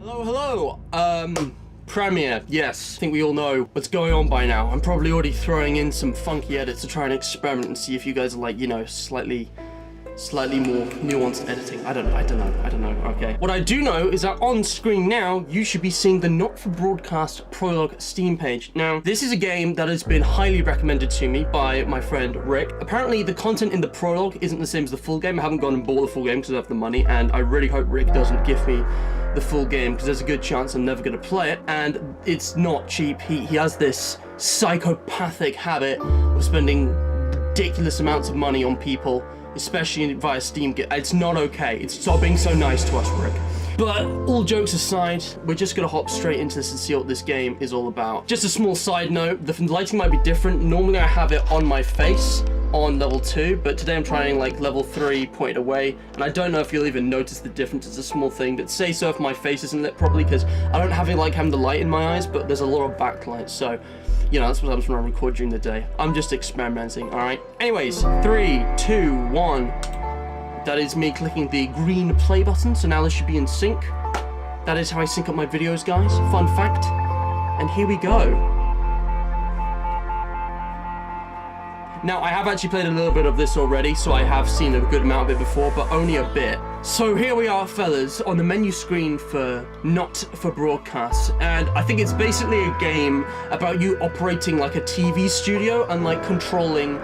Hello. Premiere, yes. I think we all know what's going on by now. I'm probably already throwing in some funky edits to try and experiment and see if you guys are like, you know, slightly more nuanced editing. I don't know, okay. What I do know is that on screen now, you should be seeing the Not For Broadcast Prologue Steam page. Now, this is a game that has been highly recommended to me by my friend Rick. Apparently, the content in the Prologue isn't the same as the full game. I haven't gone and bought the full game because I have the money, and I really hope Rick doesn't give me the full game because there's a good chance I'm never going to play it, and it's not cheap. He has this psychopathic habit of spending ridiculous amounts of money on people, especially via Steam. It's not okay. Stop being so nice to us, Rick. But all jokes aside, we're just gonna hop straight into this and see what this game is all about. Just a small side note, the lighting might be different. Normally I have it on my face on level 2, but today I'm trying like level 3 pointed away, and I don't know if you'll even notice the difference. It's a small thing, but say so if my face isn't lit properly, because I don't have it like having the light in my eyes, but there's a lot of backlight, so you know, that's what happens when I record during the day. I'm just experimenting, alright? Anyways, 3, 2, 1. That is me clicking the green play button, so now this should be in sync. That is how I sync up my videos, guys. Fun fact. And here we go. Now, I have actually played a little bit of this already, so I have seen a good amount of it before, but only a bit. So here we are, fellas, on the menu screen for Not For Broadcast, and I think it's basically a game about you operating like a TV studio and like controlling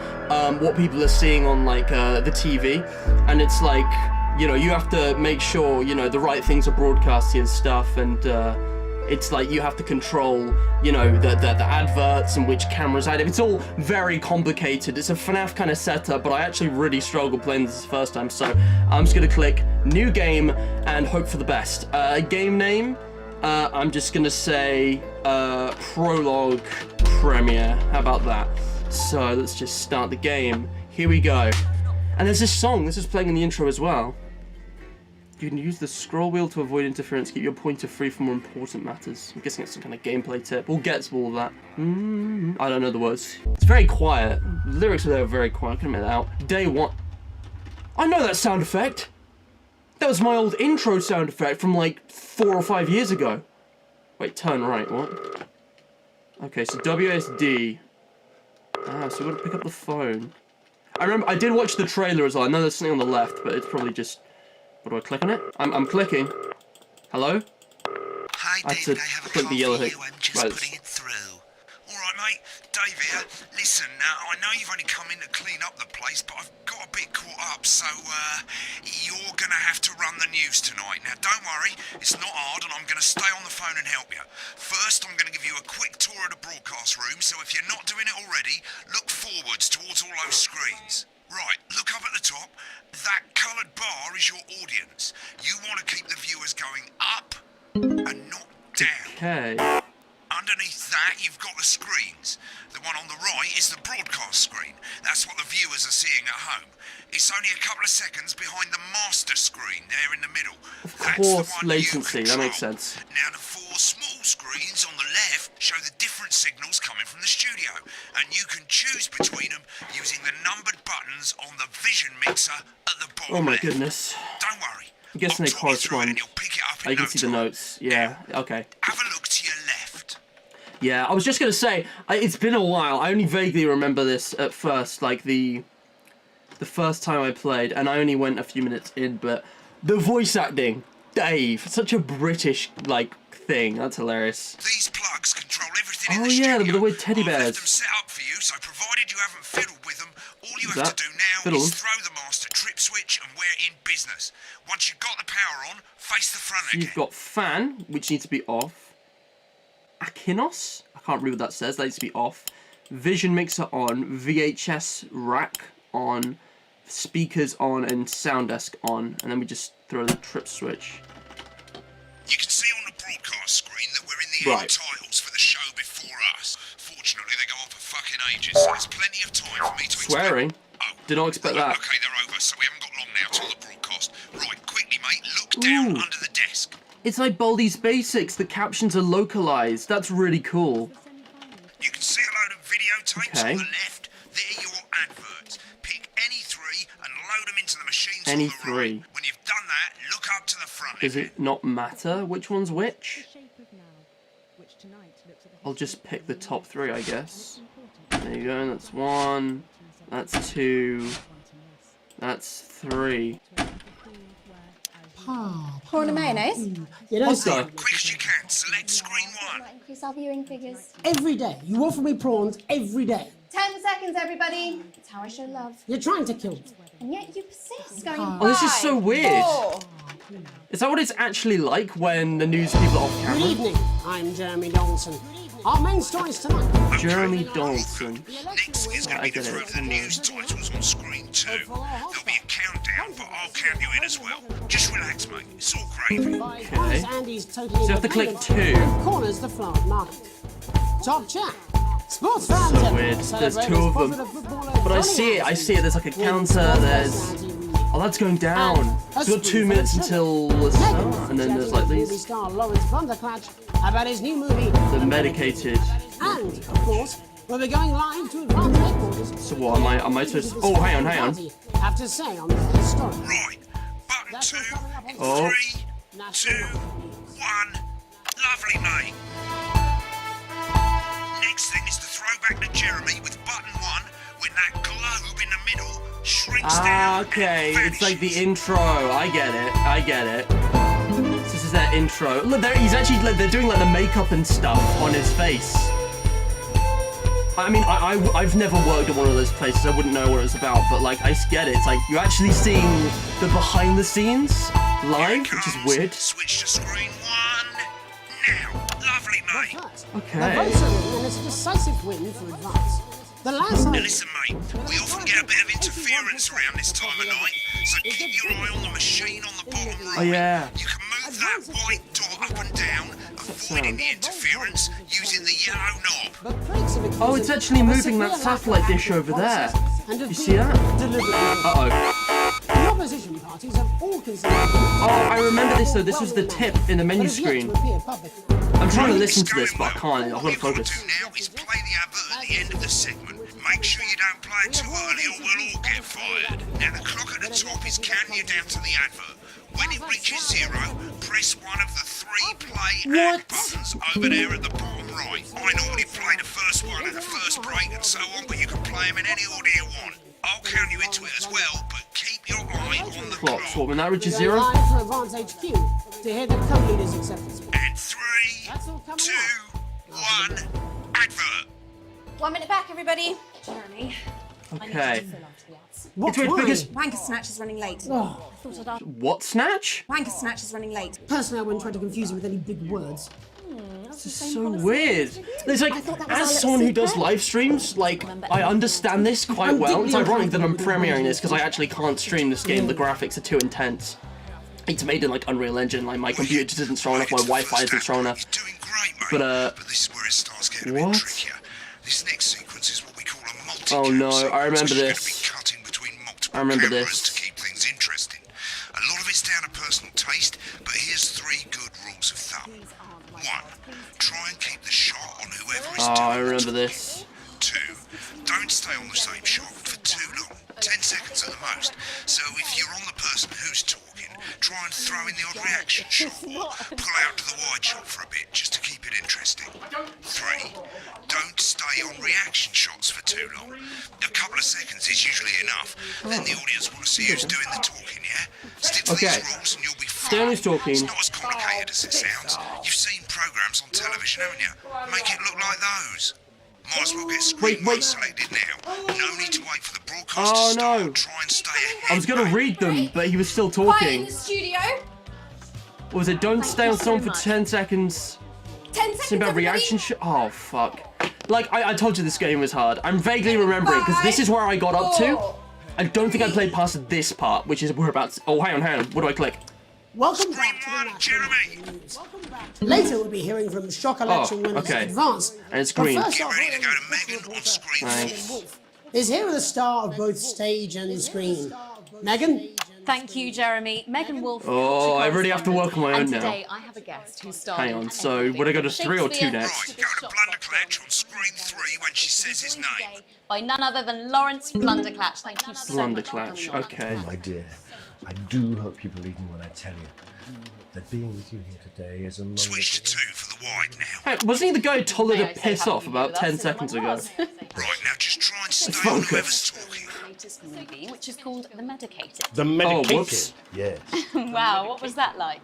what people are seeing on like the TV, and it's like, you know, you have to make sure, you know, the right things are broadcasted and stuff, and it's like you have to control, you know, the adverts and which cameras I have. It's all very complicated. It's a FNAF kind of setup, but I actually really struggled playing this the first time, so I'm just gonna click new game and hope for the best. Game name, I'm just gonna say Prologue Premiere. How about that? So let's just start the game. Here we go. And there's this song. This is playing in the intro as well. You can use the scroll wheel to avoid interference, keep your pointer free for more important matters. I'm guessing it's some kind of gameplay tip. We'll get to all of that. I don't know the words. It's very quiet. The lyrics are there very quiet. I can admit that out. Day 1. I know that sound effect. That was my old intro sound effect from like 4 or 5 years ago. Wait, turn right, what? Okay, so WSD. Ah, so we've got to pick up the phone. I remember, I did watch the trailer as well. I know there's something on the left, but it's probably just... What do I click on it? I'm clicking. Hello? Hi, David, I have a call for you. I'm just putting it through. Alright, mate. Dave here. Listen, now, I know you've only come in to clean up the place, but I've got a bit caught up, so, you're gonna have to run the news tonight. Now, don't worry, it's not hard, and I'm gonna stay on the phone and help you. First, I'm gonna give you a quick tour of the broadcast room, so if you're not doing it already, look forwards towards all those screens. Right, look up at the top. That coloured bar is your audience. You want to keep the viewers going up and not down. Okay. Underneath that, you've got the screens. The one on the right is the broadcast screen. That's what the viewers are seeing at home. It's only a couple of seconds behind the master screen there in the middle. Of course, latency, that makes sense. Now, the 4 small screens on the left show the different signals coming from the studio, and you can choose between them using the numbered buttons on the vision mixer at the bottom. Oh my left. Goodness. Don't worry. I'm guessing they correspond. I can see the notes. Yeah, okay. Have a look to your left. Yeah, I was just gonna say, it's been a while. I only vaguely remember this at first, like the first time I played, and I only went a few minutes in, but the voice acting, Dave, such a British, like, thing. That's hilarious. These plugs control everything in the studio. Oh yeah, the weird teddy bears. I've left them set up for you, so provided you haven't fiddled with them, all you have to do now is throw the master trip switch and we're in business. Once you've got the power on, face the front again. You've got fan, which needs to be off. Akinos? I can't read what that says. That needs to be off. Vision mixer on. VHS rack on. Speakers on and sound desk on. And then we just throw the trip switch. You can see on the broadcast screen that we're in the end titles for the show before us. Fortunately, they go on for fucking ages, so there's plenty of time for me to Swearing? Oh, did not expect that. Okay, they're over, so we haven't got long now till the broadcast. Right, quickly, mate, look down under the desk. It's like Baldi's Basics. The captions are localized. That's really cool. You can see a load of videotapes on the left. They're your adverts. Pick any 3 and load them into the machines on the right. When you've done that, look up to the front Does it not matter which one's which? I'll just pick the top 3, I guess. There you go, that's 1, that's 2, that's 3. Corn and mayonnaise? You know, Also, Quick as you can, select screen 1. Increase our viewing figures. every day, you offer me prawns every day. 10 seconds, everybody. It's how I show love. You're trying to kill me. And yet you persist, going oh, this is so weird. 4. Is that what it's actually like when the news people are off Good camera? evening, I'm Jeremy Donaldson. Our main stories tonight. Jeremy Donaldson. Next is going I to be get the it. through of the news titles on screen 2. There'll be a countdown, but I'll count you in as well. Just relax, mate. It's all gravy. Okay. Andy's totally So you have to click independent 2. and corners the flower market. Top chat. Sports fans. So weird. There's 2 of them. But I see it. There's like a counter. There's. Oh, that's going down. So we've got 2 minutes until the start, and then there's like these. Star Lawrence Blunderclatch about his new movie. The medicated. And, of course, we'll be going live to advance headquarters. So what am I supposed to? Oh, hang on. Have to say on this story. Right. Button 2 in Oh. 3, 2, 1. Lovely, mate. Next thing is the throwback to Jeremy with button 1 when that globe in the middle shrinks down. Ah, okay. and It's like the vanishes. intro. I get it. This is their intro. Look, he's actually like they're doing like the makeup and stuff on his face. I mean, I've never worked at one of those places. I wouldn't know what it was about, but like I get it. It's like you're actually seeing the behind the scenes live, which is weird. Switch to screen 1 now. Lovely, mate. The votes are in, and it's a decisive win for advance. The last Now time. listen, mate, we often get a bit of interference around this time of night, so keep your eye on the machine on the bottom right. Oh yeah. You can move that white dot up and down, avoiding the interference using the yellow knob. But critics have accused Oh, it's it actually of a moving that severe lack of satellite dish active over there. process and of You see being that? deliberately Uh-oh. The opposition parties have all considered. Oh, I remember this though. This was the tip in the menu screen. I'm trying to listen to this, but I can't. I've got to All you've got to focus. do now is play the advert at the end of the segment. Make sure you don't play it too early or we'll all get fired. Now the clock at the top is counting you down to the advert. When it reaches 0, press one of the 3 play ad buttons over there at the bottom right. I normally play the first one at the first break and so on, but you can play them in any order you want. I'll count you into it as well, but keep your eye on the Clock. clock. So when that reaches We're 0. going live for Advance HQ to hear the co-leader's acceptance. And 3, 2, 1, advert. 1 minute back, everybody. Jeremy. Okay. What's It's why? because Wanker Snatch is running late. Oh, I thought I'd ask. what snatch? Wanker Snatch is running late. personally, I wouldn't try to confuse him with any big words. This is so weird. It's like, I thought that was our as little someone who does secret. live streams, like, I understand this quite well. It's ironic that I'm premiering this because I actually can't stream this game. The graphics are too intense. It's made in like Unreal Engine. Like my computer just isn't strong enough. My Wi-Fi isn't strong enough. You're doing great, mate. But, But this is where it starts getting a what? bit trickier. This next sequence is what we call a multi. Oh, no, I remember You're this. going to be cutting between multiple I remember cameras this. to keep things interesting. A lot of it's down to personal taste, but here's 3 good rules of thumb. 1. Try and keep the shot on whoever is Oh, doing I the remember talking. this. 2. Don't stay on the same shot for too long. 10 seconds at the most. So if you're on the person who's talking, try and throw in the odd reaction shot or pull out to the wide shot for a bit just to keep it interesting. 3. Don't stay on reaction shots for too long. A couple of seconds is usually enough. Then the audience want to see who's doing the talking, yeah? Stick to Okay. these rules and you'll be fine. Stay on who's talking. It's not as complicated as it sounds. You've seen programs on television, haven't you? Make it look like those. Might as well get screen one selected now. No need to wait for the broadcast Oh, to start. no. Try and stay ahead. I was gonna mate. read them, but he was still Quiet in talking. the studio. What was it? Don't stay on someone for 10 seconds. 10 seconds, Something about everybody. reaction shot. Oh, fuck. Like, I told you this game was hard. I'm vaguely remembering, because this is where I got up to. I don't think I played past this part, which is we're about to... Oh, hang on. What do I click? Welcome Screen back to the 1, National Jeremy. News. Later, we'll be hearing from shock election winners okay. Advance. And it's But green. first Get off, ready to go to Megan on screen 4. Thanks. is here with a star of both stage and screen. Megan? Thank you, Jeremy. Megan Wolf. Oh, I already have to work on my own and now. today I have a guest who's starring. Hang on, in so everything would I go to from 3 or 2 Shakespeare next? Right, go to Blunderclatch on screen 3 when she says his name. by none other than Lawrence Blunderclatch. Thank you so much. Blunderclatch, okay. My dear, I do hope you believe me when I tell you. that being with you here today is among Switch to 2 for the wide now. Hey, wasn't he the guy who told her May to I say piss happy off New about Year with 10 us? seconds Everyone ago? was. Right, now just try and stay on Focus. whoever's talking. Latest movie, which is called The Medicated. the medicated. whoops. Yes. Wow, what was that like?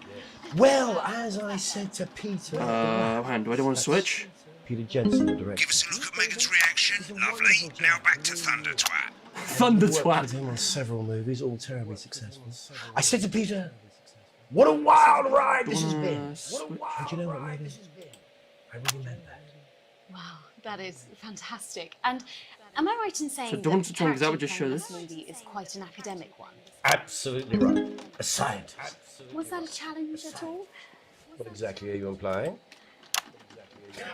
Well, as I said to Peter, Hang on, do I want to switch? Peter Jensen, the Give director. us a look at Megan's reaction. Lovely. Now back to Thunder Twat. Thunder Worked with twat. him on several movies, all terribly successful. I said to Peter, "What a wild ride this has been!" And you know what, Megan? I really meant that. Wow, that is fantastic. And am I right in saying So that Dawn the to Dawn, is that what character just playing showed this us? movie is quite an academic one? Absolutely right. A scientist. Was that a challenge at all? What exactly are you implying?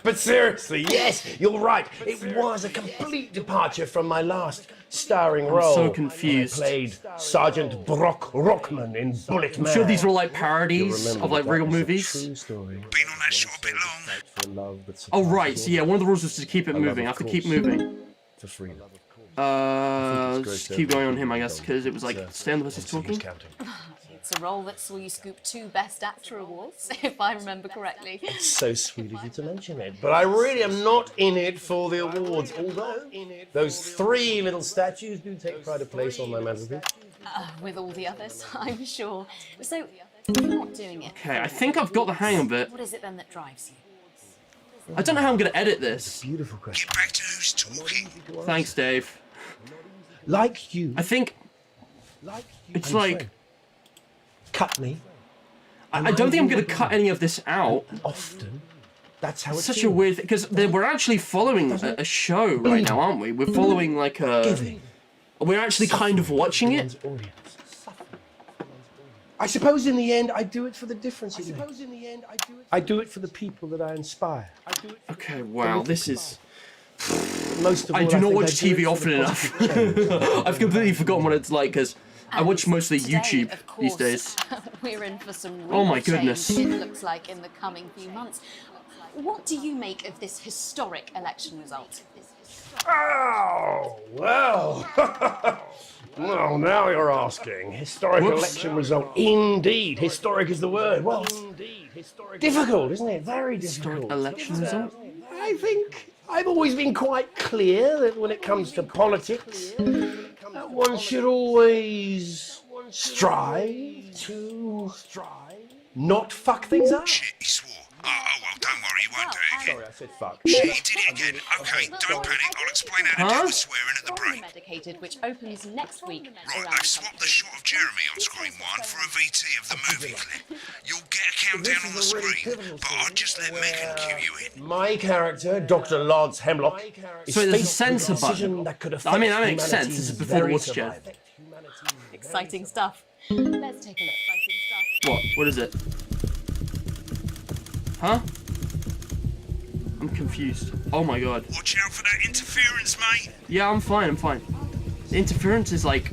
But seriously, yes, you're right. It was a complete departure from my last starring role. so confused. I played Sergeant Brock Rockman in Bullet Man. I'm sure these are all like You'll parodies remember of like that real was a movies. true story. Been on that show a bit long. For love that Oh surpasses right, so yeah, all, one of the rules was to keep it love, moving. I have of to keep course. moving. for freedom. Just keep going on him, I guess, because it was like stay on the person's talking. It's a role that saw you scoop 2 Best Actor awards, if I remember correctly. It's so sweet of you to mention it, but I really am not in it for the awards, although those 3 little statues do take pride of place on my mantelpiece. With all the others, I'm sure. So, if you're not doing it, Okay, I think I've got the hang of it. what is it then that drives you? I don't know how I'm gonna edit this. Beautiful question. Get back to who's talking. Thanks, Dave. Like you, I think it's I'm like afraid. Cut me I don't think I'm gonna cut any of this out. often. That's how It's it's such a weird thing because we're actually following a show right now, aren't we? We're following like a. giving. We're actually kind of watching it. I suppose in the end I do it for the difference. I do it for the people that I inspire. Okay, wow, this is. Most of all, I do not think watch do it TV for often the enough. positive change. I've completely forgotten what it's like because I watch mostly Today, YouTube of these course, days. We're in for some Oh my real goodness. change, it looks like, in the coming few months. What do you make of this historic election result? Oh, well. Well, now you're asking. Historic Whoops. election result. Indeed. Historic is the word. Well, difficult, isn't it? Very difficult. Election result? I think I've always been quite clear that when it comes to politics, one should always strive to not fuck things up. Shit, he swore. Oh, well, don't worry, he won't do it again. Sorry, I said fuck. Shit, he did it again. Okay, don't panic. I'll explain how to deal with swearing at the break. Medicated, which opens next week. Right, around they've swapped the shot of Jeremy on screen 1 for a VT of the movie clip. You'll get a countdown on the screen, but I'll just let Megan cue you in. My character, Dr. Lance Hemlock, is So there's a faced with censor decision button. that could I mean, that affect makes sense. This is humanity's before the very water jet. survival. Exciting stuff. Let's take a look. Exciting stuff. What? What is it? Huh? I'm confused. Oh my god. Watch out for that interference, mate. Yeah, I'm fine, I'm fine. The interference is like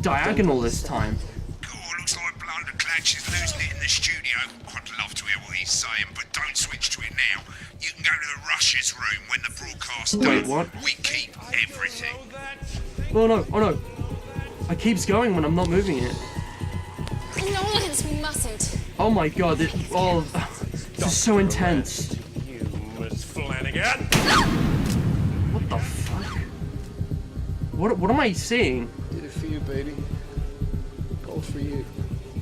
diagonal this time. God, looks like Blunderclatch is losing it in the studio. I'd love to hear what he's saying, but don't switch to it now. You can go to the Russia's room when the broadcast's Wait, done. what? We keep everything. Oh no, oh no. It keeps going when I'm not moving it. No, Lance, we mustn't. Oh my god, this is so intense. You Miss Flanagan. What the fuck? What am I seeing? Did it for you, baby. All for you.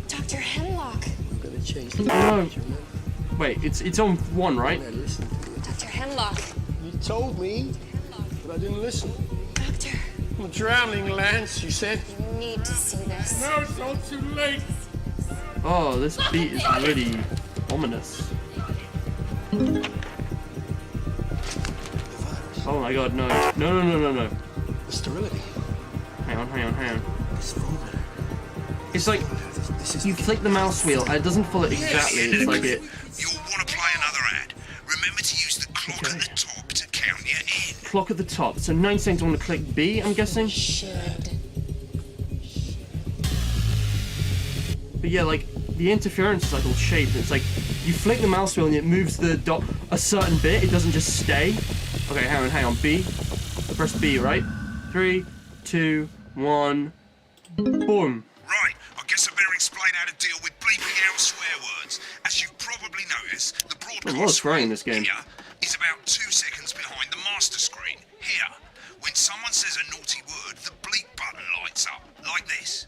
Dr. Hemlock. I'm gonna change the Oh no. Wait, it's on 1, right? I listened to you. Dr. Hemlock. You told me, but I didn't listen. Doctor, I'm drowning, Lance, you said. you need to see this. No, it's all too late. Oh, this beat is really ominous. Oh my god, no. No, no, no, no, no. The sterility. Hang on, hang on, hang on. This folder. It's like, This is you click the mouse wheel and it doesn't follow exactly. It's like it. You'll want to play another ad. Remember to use the clock at the top to count you in. Clock at the top. So 9 seconds I want to click B, I'm guessing. Should. But yeah, like, the interference is like all shaped. It's like, you flick the mouse wheel and it moves the dot a certain bit. It doesn't just stay. Okay, hang on, B. I press B, right? 3, 2, 1. Boom. Right, I guess I better explain how to deal with bleeping out swear a lot of scrolling in this game. Here is about 2 seconds behind the master screen. Here, when someone says a naughty word, the bleep button lights up, like this.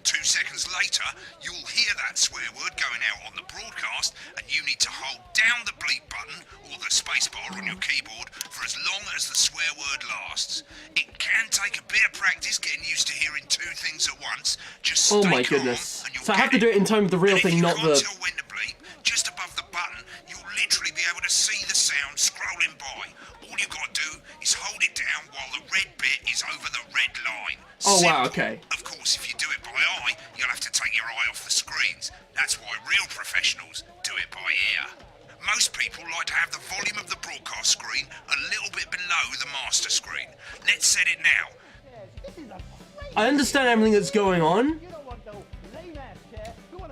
2 seconds later, you'll hear that swear word going out on the broadcast, and you need to hold down the bleep button or the space bar on your keyboard for as long as the swear word lasts. It can take a bit of practice getting used to hearing 2 things at once. Just stay Oh my calm goodness. and you'll So I have get to do it in time with the real And thing, not if you the... can't tell when to bleep, just above the button, you'll literally be able to see the sound scrolling by. All you got to do is hold it down while the red bit is over the red line. Oh, wow, Simple. okay. Of course, if you do it by eye, you'll have to take your eye off the screens. That's why real professionals do it by ear. Most people like to have the volume of the broadcast screen a little bit below the master screen. Let's set it now. I understand everything that's going on.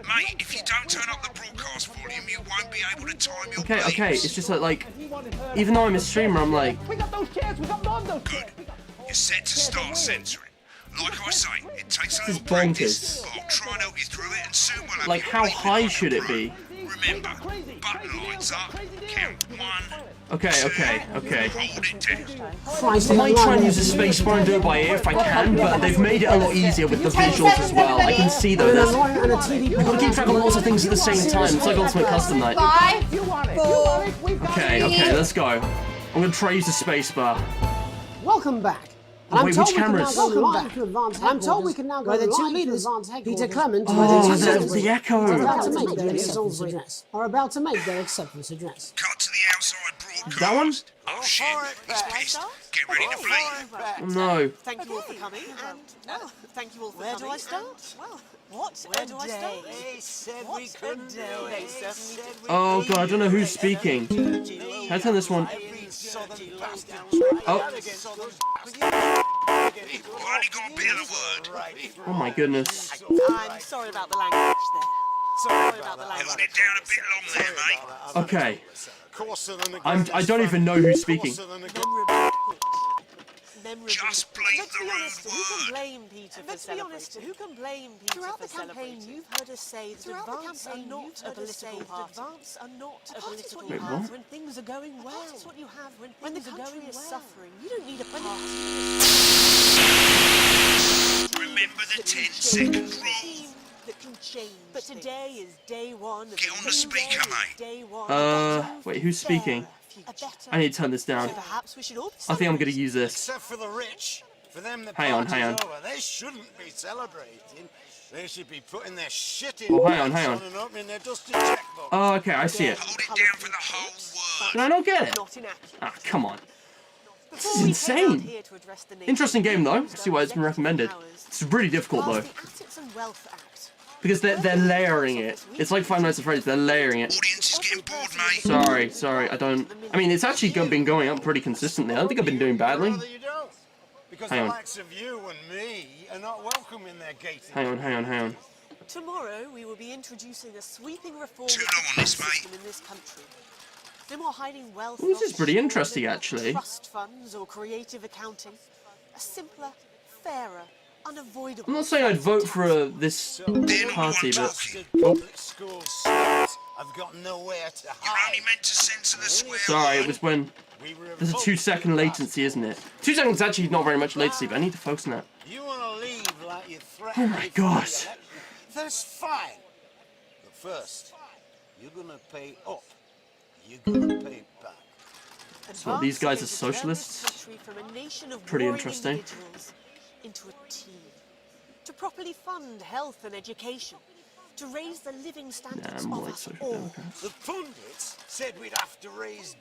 Mate, if you don't turn up the broadcast volume, you won't be able to time your Okay, okay, bleeps. it's just like, even though I'm a streamer, I'm like, Good. You're set to start censoring. Like I say, it takes a This is little practice, bonkers. but I'll try and help you through it, and soon we'll have like, you how bleeping high like a should it pro. be? Remember, button lights up, count 1, Okay, 2, okay, okay. hold it down. Christ, I might try and use a spacebar and do it by ear if I can, but they've made it a lot easier with the visuals as well. I can see though, there's... and a TV I've got to keep track of lots of things at the same time. It's like Ultimate Custom Night. 5, 4. Okay, okay, let's go. I'm gonna try use the spacebar. Welcome back. Oh, wait, which cameras? I'm told we can now go where the two leaders, Peter Clement Oh, and the echo. are about to make their acceptance address. Are about to make their acceptance address. Cut to the outside broadcast. That one? Oh shit, he's pissed. Get ready to bleep. Oh, no. Thank you all for coming, and thank you all for coming. Where do I start? Well, what? Where do I start? They said we couldn't do it. They certainly did. Oh god, I don't know who's speaking. Can I turn this one? Oh. We've only got a bit of the word. Oh my goodness. I'm sorry about the language there. Sorry about the language. Hold it down a bit long there, mate. Okay. Coarser than the I don't even know who's speaking. Just bleep Let's the be rude honest, who can word. blame Peter for celebrating? Who can blame Peter Throughout for the campaign, celebrating? You've heard us say that advance are not a political party. Advance are not a political Wait, party. what? When things are going well. That's what you have when the country is suffering. You don't need a party. Remember the 10-second rule. That can change. But today is day one. Get on the speaker, mate. Day one. Wait, who's speaking? I need to turn this down. Perhaps we should all be I think I'm gonna use this. Except for the rich. For them, the Hang on, party's hang on. over. They shouldn't be celebrating. They should be putting their shit in Oh, hang on, hang on. and opening their dusty checkbook. Oh, okay, I see it. Hold it down for the whole word. Did I not get it? not inaccurate. Ah, come on. Before is we insane. head out here to address the nation, Interesting game though. we've See why it's been executive recommended. powers. It's really difficult though. Past the Assets and Wealth Act. Because they're layering it. It's like Five Nights at Freddy's, they're layering it. Audience is getting bored, mate. Sorry, I don't... I mean, it's actually been going up pretty consistently. I don't think I've been doing badly. Rather you don't. Because Hang the on. likes of you and me are not welcome in their gated. Hang on. Tomorrow we will be introducing a sweeping reform Too of the long on this, tax mate. system in this country. No more hiding wealth. Ooh, this is pretty offshore, interesting, no more actually. Trust funds or creative accounting. A simpler, fairer, unavoidable. I'm not saying I'd vote for this party, but... Bastard public school sluts have got nowhere to You're hide. only meant to censor the swear Sorry, word. it was when... We There's a revoke 2-second latency, isn't it? 2 seconds is actually not very much latency, but I need to focus on that. You want to leave like you threatened. Oh my before the God. election. That's fine. But first, you're gonna pay up. You're gonna pay back. So these guys are Advancing to turn this socialists? country from a nation of Pretty warring interesting. individuals into a team. To properly fund health and education. To raise the living standards Nah, I'm of like us social all. democrats. The pundits said we'd have to raise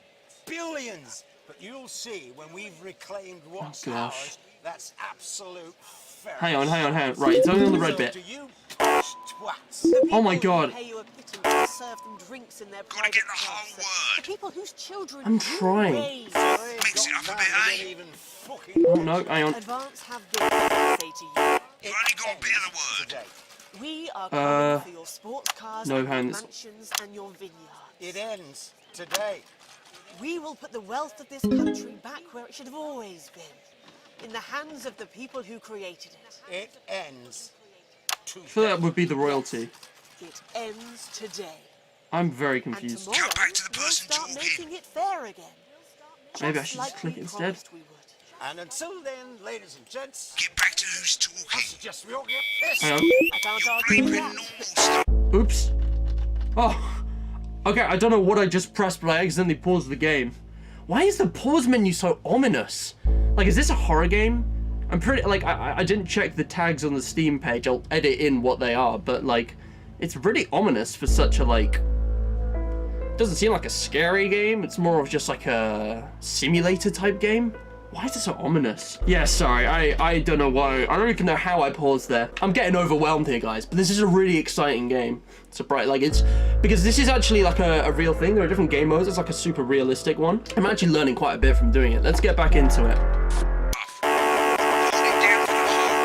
billions, but you'll see when we've reclaimed what's gosh. ours, that's absolute fair. Hang on. Right, it's only on the red So bit. do you push twats? The Oh my people who God. pay you a pittance to serve them drinks in their Gotta private get the clubs. whole word. The people whose children I'm you trying. raised. Mix it up a bit, eh? Even fucking Oh no, hang on. Advance have this to say to you. You've only got a bit of the word. today. We are coming for your sports cars, no and your hands. mansions, and your vineyards. It ends today. We will put the wealth of this country back where it should have always been, in the hands of the people who created it. It ends today. So that would be the royalty. It ends today. I'm very And confused. tomorrow, Go back to the we'll person start talking. making it fair again. Maybe I Just should like just click we it instead. promised we would. And until then, ladies and gents, Get back to who's I talking. suggest we all get pissed. Hang on. I found You're our bleeping green normal cat. stuff. Oops. Oh. Okay, I don't know what I just pressed, but I accidentally paused the game. Why is the pause menu so ominous? Like, is this a horror game? I'm pretty, like, I didn't check the tags on the Steam page. I'll edit in what they are, but, like, it's really ominous for such a, like... Doesn't seem like a scary game. It's more of just, like, a simulator type game. Why is it so ominous? Yeah, sorry, I don't know why. I don't even know how I paused there. I'm getting overwhelmed here, guys, but this is a really exciting game. It's a bright, like, it's... Because this is actually, like, a real thing. There are different game modes. It's, like, a super realistic one. I'm actually learning quite a bit from doing it. Let's get back into it.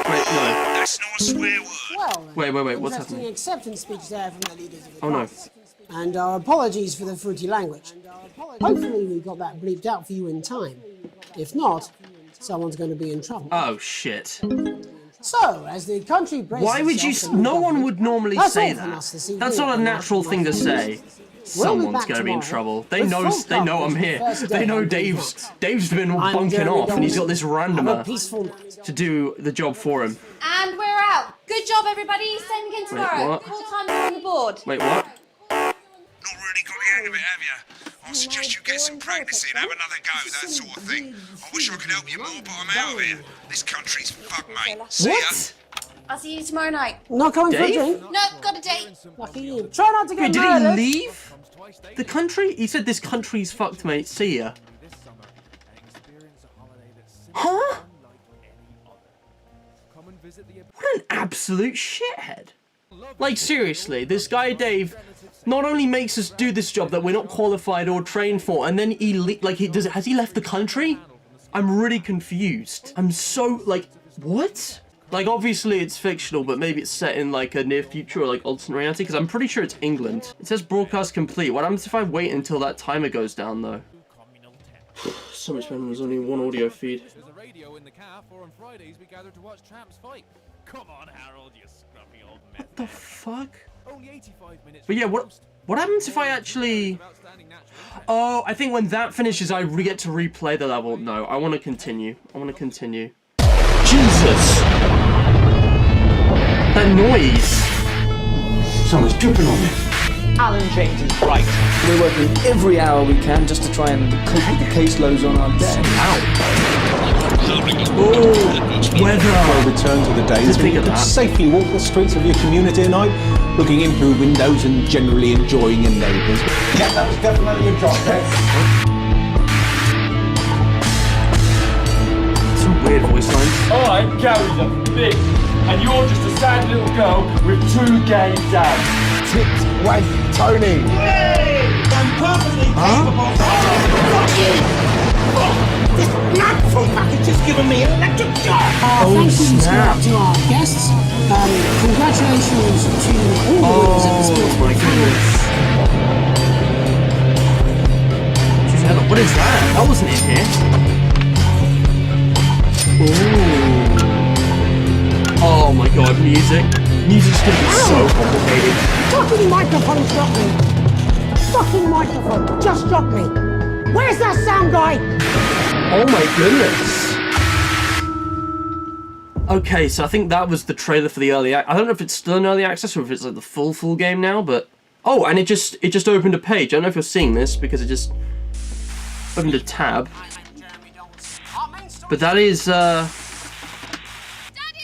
Wait, no. That's not a swear word. Well, Wait, what's interesting happening? acceptance speech there from the leaders of the Oh, no. class. And our apologies for the fruity language. Hopefully we got that bleeped out for you in time. If not, someone's going to be in trouble. Oh, shit. So, as the country braces Why would you... itself for new No one government, would normally that's say all from us that. this evening That's not a on natural National thing to say. Someone's back gonna be in tomorrow trouble. They with know full I'm coverage here. of the first They day know on Dave's Dave's been I'm bunking Jeremy off and he's got Dawson. this Have a randomer peaceful night. to do the job for him. And we're out. Good job, everybody. Send again tomorrow. what? Full time on the board. Wait, what? Not really got the hang of it, have you? I suggest you get some practice in, have another go, that sort of thing. I wish I could help you more, but I'm out of here. This country's fucked, mate. See ya. What? I'll see you tomorrow night. Not coming for a Dave? drink? No, got a date. Lucky you. Try not to get Wait, did he murdered. leave the country? He said this country's fucked, mate. See ya. Huh? What an absolute shithead. Like, seriously, this guy Dave not only makes us do this job that we're not qualified or trained for, and then has he left the country? I'm really confused. I'm so, like, what? Like, obviously it's fictional, but maybe it's set in, like, a near future or, like, alternate reality, because I'm pretty sure it's England. It says broadcast complete. What happens if I wait until that timer goes down, though? So much better when there's only one audio feed. There's a radio in the car, for on Fridays we gather to watch tramps fight. Come on, Harold, you scruffy old mess. What the fuck? Only 85 minutes. But yeah, what happens if I actually... Oh, I think when that finishes, I get to replay the level. No, I want to continue. I want to continue. Jesus! That noise! Someone's dripping on me. Alan James is right. We're working every hour we can just to try and cope with the caseloads on our desk. Oh, weather! I'll return to the days when you could safely walk the streets of your community at night, looking in through windows and generally enjoying your neighbours. Yeah, that was definitely a job, Some weird voice lines. I'm Gary the Big, and you're just a sad little girl with 2 gay dads. Tipped wank Tony. I'm perfectly capable. Fuck you! This napful package has given me electric shock! Thank you to our guests. Congratulations to all the winners of the sports finals. What is that? That wasn't in here. Ooh. Oh my god, music. Music's gonna be so complicated. Fucking microphone dropped me. The fucking microphone just dropped me. Where's that sound guy? Oh my goodness. Okay, so I think that was the trailer for the early access. I don't know if it's still in early access or if it's like the full game now, but... Oh, and it just opened a page. I don't know if you're seeing this because it just opened a tab. But that is, I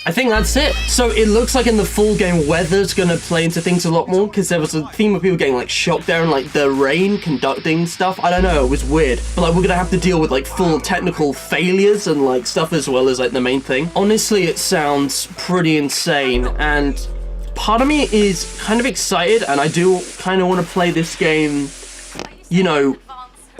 think that's it. So it looks like in the full game, weather's gonna play into things a lot more, because there was a theme of people getting like shocked there and like the rain conducting stuff. I don't know, it was weird. But like we're gonna have to deal with like full technical failures and like stuff as well as like the main thing. Honestly, it sounds pretty insane, and part of me is kind of excited, and I do kind of want to play this game, you know,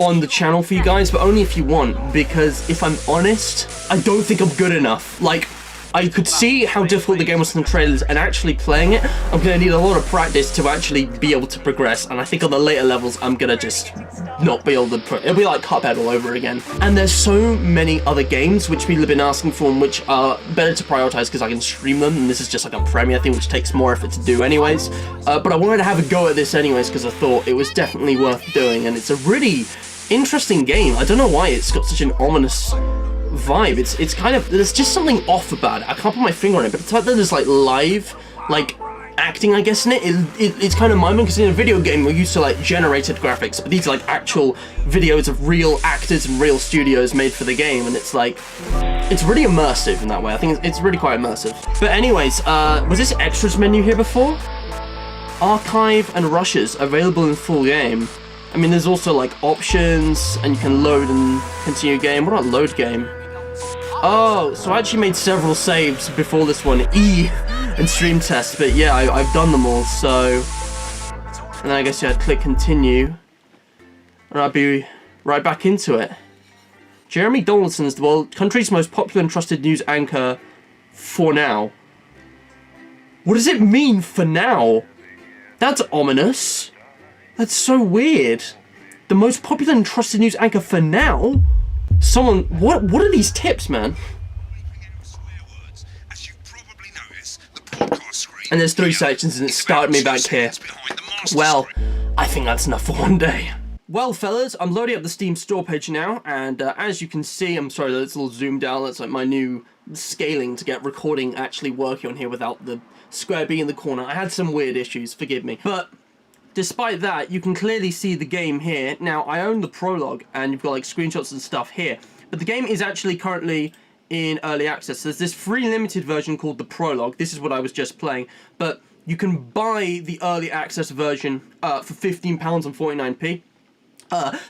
on the channel for you guys, but only if you want, because if I'm honest, I don't think I'm good enough. Like, I could see how difficult the game was from the trailers, and actually playing it, I'm going to need a lot of practice to actually be able to progress, and I think on the later levels, I'm going to just not be able to it'll be like Cuphead all over again. And there's so many other games which people have been asking for and which are better to prioritize because I can stream them, and this is just like a premiere thing which takes more effort to do anyways. But I wanted to have a go at this anyways because I thought it was definitely worth doing, and it's a really interesting game. I don't know why it's got such an ominous vibe. It's kind of, there's just something off about it. I can't put my finger on it, but the fact that there's like live, like acting, I guess, in it's kind of mind-blowing because in a video game we're used to like generated graphics, but these are like actual videos of real actors and real studios made for the game, and it's like, it's really immersive in that way. I think it's really quite immersive. But anyways, was this extras menu here before? Archive and rushes available in full game. I mean, there's also like options, and you can load and continue game. What about load game? Oh, so I actually made several saves before this one, and stream test, but yeah, I've done them all, so... And then I guess, yeah, I'd click continue, and I'd be right back into it. Jeremy Donaldson is the country's most popular and trusted news anchor for now. What does it mean, for now? That's ominous. That's so weird. The most popular and trusted news anchor for now? Someone, what are these tips, man? And there's 3 sections and it started me back here. Well, I think that's enough for one day. Well, fellas, I'm loading up the Steam store page now, and as you can see, I'm sorry that it's a little zoomed out. That's like my new scaling to get recording actually working on here without the square being in the corner. I had some weird issues, forgive me. But despite that, you can clearly see the game here. Now, I own the Prologue, and you've got like screenshots and stuff here. But the game is actually currently in early access. There's this free limited version called the Prologue. This is what I was just playing. But you can buy the early access version for £15 and 49p.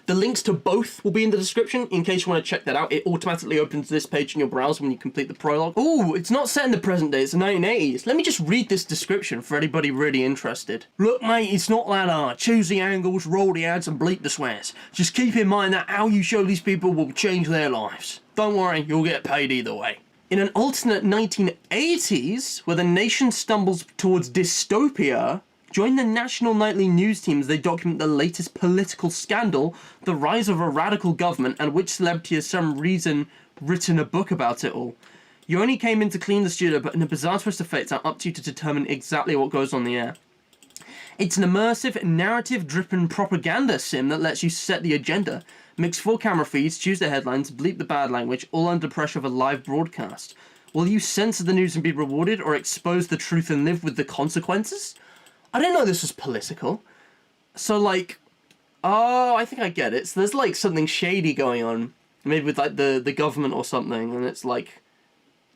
The links to both will be in the description in case you want to check that out. It automatically opens this page in your browser when you complete the Prologue. Ooh, it's not set in the present day, it's the 1980s. Let me just read this description for anybody really interested. Look, mate, it's not that hard. Choose the angles, roll the ads, and bleep the swears. Just keep in mind that how you show these people will change their lives. Don't worry, you'll get paid either way. In an alternate 1980s, where the nation stumbles towards dystopia, join the national nightly news team as they document the latest political scandal, the rise of a radical government, and which celebrity has some reason written a book about it all. You only came in to clean the studio, but in a bizarre twist of fate, it's up to you to determine exactly what goes on the air. It's an immersive, narrative-driven propaganda sim that lets you set the agenda, mix 4 camera feeds, choose the headlines, bleep the bad language, all under pressure of a live broadcast. Will you censor the news and be rewarded, or expose the truth and live with the consequences? I didn't know this was political. So, like, oh, I think I get it. So there's, like, something shady going on. Maybe with, like, the government or something. And it's, like,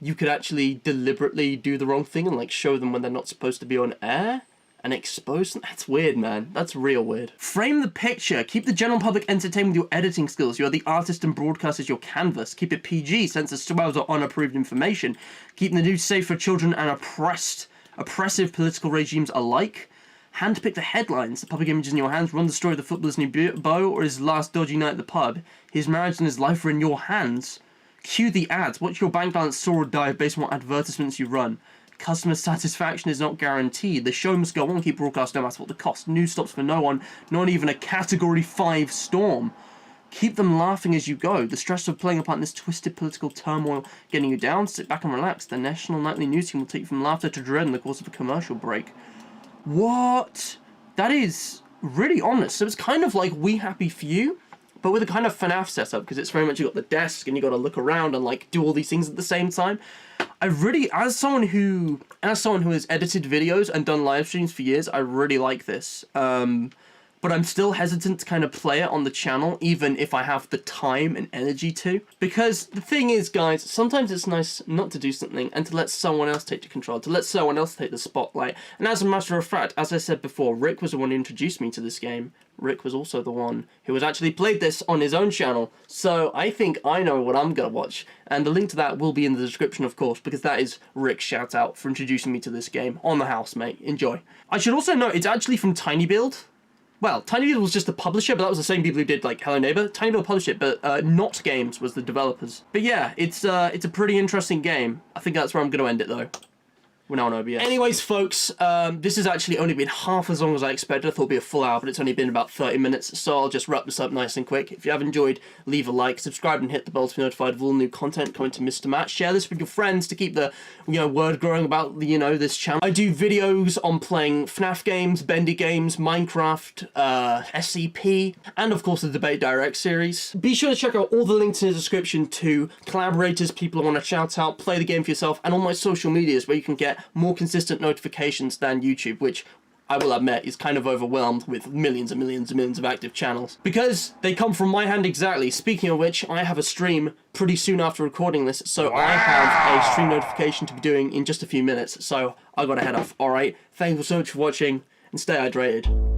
you could actually deliberately do the wrong thing and, like, show them when they're not supposed to be on air and expose them. That's weird, man. That's real weird. Frame the picture. Keep the general public entertained with your editing skills. You are the artist and broadcast as your canvas. Keep it PG. Censor swears or unapproved information. Keep the news safe for children and oppressive political regimes alike. Handpick the headlines, the public images in your hands. Run the story of the footballer's new beau or his last dodgy night at the pub. His marriage and his life are in your hands. Cue the ads. Watch your bank balance soar or dive based on what advertisements you run. Customer satisfaction is not guaranteed. The show must go on. Keep broadcast no matter what the cost. News stops for no one. Not even a Category 5 storm. Keep them laughing as you go. The stress of playing a part in this twisted political turmoil getting you down. Sit back and relax. The national nightly news team will take you from laughter to dread in the course of a commercial break. What? That is really honest. So it's kind of like We Happy Few, but with a kind of FNAF setup, because it's very much, you got the desk and you got to look around and like do all these things at the same time. I really, as someone who has edited videos and done live streams for years, I really like this. But I'm still hesitant to kind of play it on the channel, even if I have the time and energy to. Because the thing is, guys, sometimes it's nice not to do something and to let someone else take the control, to let someone else take the spotlight. And as a matter of fact, as I said before, Rick was the one who introduced me to this game. Rick was also the one who has actually played this on his own channel. So I think I know what I'm going to watch. And the link to that will be in the description, of course, because that is Rick's shout out for introducing me to this game on the house, mate. Enjoy. I should also note, it's actually from Tiny Build. well, Tiny Doodle was just the publisher, but that was the same people who did like Hello Neighbor. Tiny Doodle published it, but Not Games was the developers. But yeah, it's a pretty interesting game. I think that's where I'm going to end it though. We're now on OBS. Anyways, folks, this has actually only been half as long as I expected. I thought it'd be a full hour, but it's only been about 30 minutes, so I'll just wrap this up nice and quick. If you have enjoyed, leave a like, subscribe, and hit the bell to be notified of all new content coming to Mr. Matt. Share this with your friends to keep the, word growing about, this channel. I do videos on playing FNAF games, Bendy games, Minecraft, SCP, and of course the Debate Direct series. Be sure to check out all the links in the description to collaborators, people who want to shout out, play the game for yourself, and all my social medias where you can get more consistent notifications than YouTube, which I will admit is kind of overwhelmed with millions and millions and millions of active channels. Because they come from my hand exactly. Speaking of which, I have a stream pretty soon after recording this, so I have a stream notification to be doing in just a few minutes, so I gotta head off. Alright, thank you so much for watching, and stay hydrated.